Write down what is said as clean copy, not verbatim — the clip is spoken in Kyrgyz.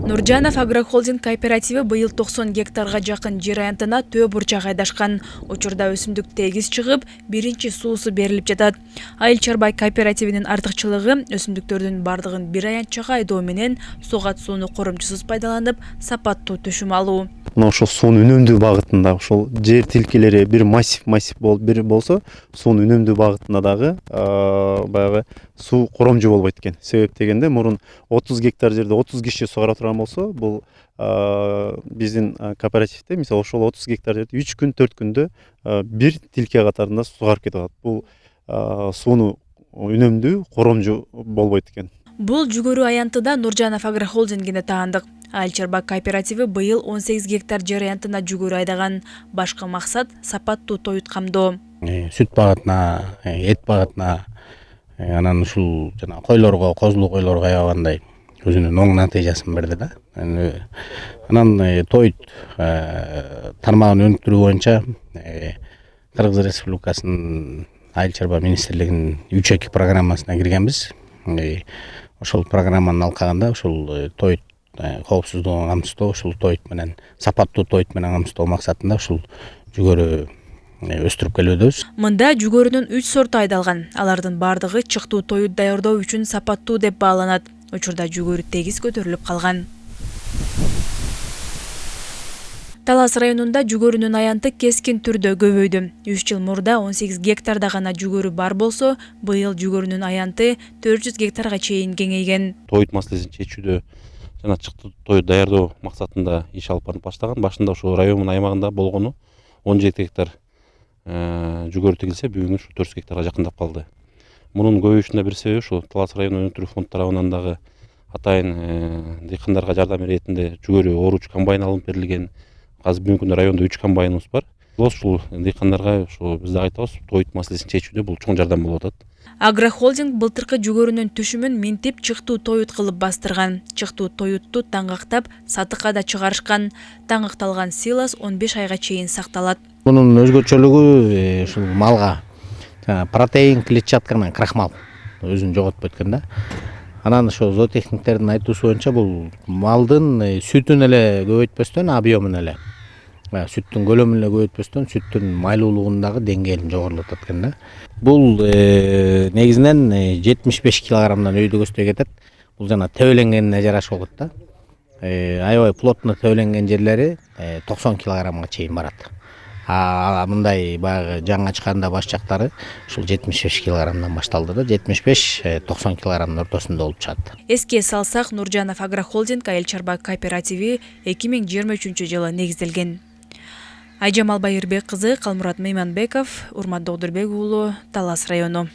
Нуржанов агрохолдинг кооперативи быйыл 90 гектарга жакын жер аянтына төө бурчак айдашкан. Учурда өсүмдүк тегиз чыгып, биринчи суусу берилип жатат. Айыл Чарбай кооперативинин артыкчылыгы өсүмдүктөрдүн бардыгын бир аянтчага айдоо менен сугат сууну коромчусуз пайдаланып, сапаттуу төшүм алуу. Ошол сууну үнөмдүү багытында ошол жер тилкелери бир массив болуп бир болсо, сууну үнөмдүү багытында дагы баягы суу коромжу болбойт экен. Себеп дегенде мурун 30 гектар жерде 30 киши сугара турган болсо, бул биздин кооперативде мисалы ошол 30 гектар жерде 3 күн 4 күндө бир тилке катарында сугарып кетип атат. Бул сууну үнөмдүү коромжу болбойт экен. Бул жүгөрү аянтында Нуржанов агрохолдингине таандык. Айыл Чарбай кооперативи быйыл 18 гектар жер аянтына жүгөрү айдаган. Башкы максат сапаттуу тоют камдоо. Сүт багытына, эт багытына, анан ушул жана койлорго, козулуу койлорго аябагандай өзүнүн оң натыйжасын берди да. Анан тоют тармагын өнүктүрүү боюнча Кыргыз Республикасынын Айыл Чарба министрлигинин 3-2 программасына киргенбиз. Ошол программанын алкагында ушул тоют коопсуздугун камсыздоо, ушул тоют менен сапаттуу тоют менен камсыздоо максатында ушул жүгөрү өстүрүп келебиз. Мында жүгөрүнүн 3 сорту айдалган. Алардын бардыгы чыктуу тоют даярдоо үчүн сапаттуу деп бааланат. Учурда жүгөрү тегиз көтөрүлүп калган. Талас районунда жүгөрүнүн аянты кескин түрдө көбөйдү. 3 жыл мурда 18 гектарда гана жүгөрү бар болсо, быйыл жүгөрүнүн аянты 400 гектарга чейин кеңейген. Тоют маселесин чечүүдө жана чыктуу тоют даярдоо максатында иш алып барып баштаган. Башында ошол районунун аймагында болгону 17 гектар жүгөрү тегилсе, бүгүнкү 400 гектарга жакындап калды. Мунун көбөйүшүнө бир себеби ушул Талас району өнүктүрүү фонду тарабынан дагы атайын дыйкандарга жардам иретинде жүгөрү орууч комбайн алып берилген. Азыр бүгүнкү күндө райондо 3 комбайныбыз бар. Ушул дыйкандарга биз да айтабыз, тоют маселесин чечүүдө бул чоң жардам болуп атат. Агрохолдинг былтыркы жүгөрүнүн түшүмүн минтип чыктуу тоют кылып бастырган. Чыктуу тоютту таңгактап, сатыкка да чыгарышкан. Таңгакталган силос 15 айга чейин сакталат. Мунун өзгөчөлүгү ушул малга протеин, клетчатка менен крахмал өзүн жоготпойт экен да. Анан ошо зоотехниктердин айтуусу боюнча бул малдын сүтүн эле көбөйтпөстөн, объемун эле, сүттүн көлөмүн эле көбөйтпөстөн, сүттүн майлуулугун дагы деңгээлин жогорулатат экен да. Бул негизинен 75 килограммдан өйдө көздөй кетет. Бул жана тебеленгенине жараша болот да. Аябай плотно тебеленген жерлери 90 килограммга чейин барат. Мындай баягы жаңы ачканда баш жактары ушул 75 килограммдан башталды да, 75-90 килограммдын ортосунда болуп чыгат. Эске салсак, Нуржанов агрохолдинг Айыл Чарбай кооперативи 2023-жылы негизделген. Айжамал Байырбек кызы, Калмурат Мейманбеков, Урмат Догдурбек уулу, Талас району.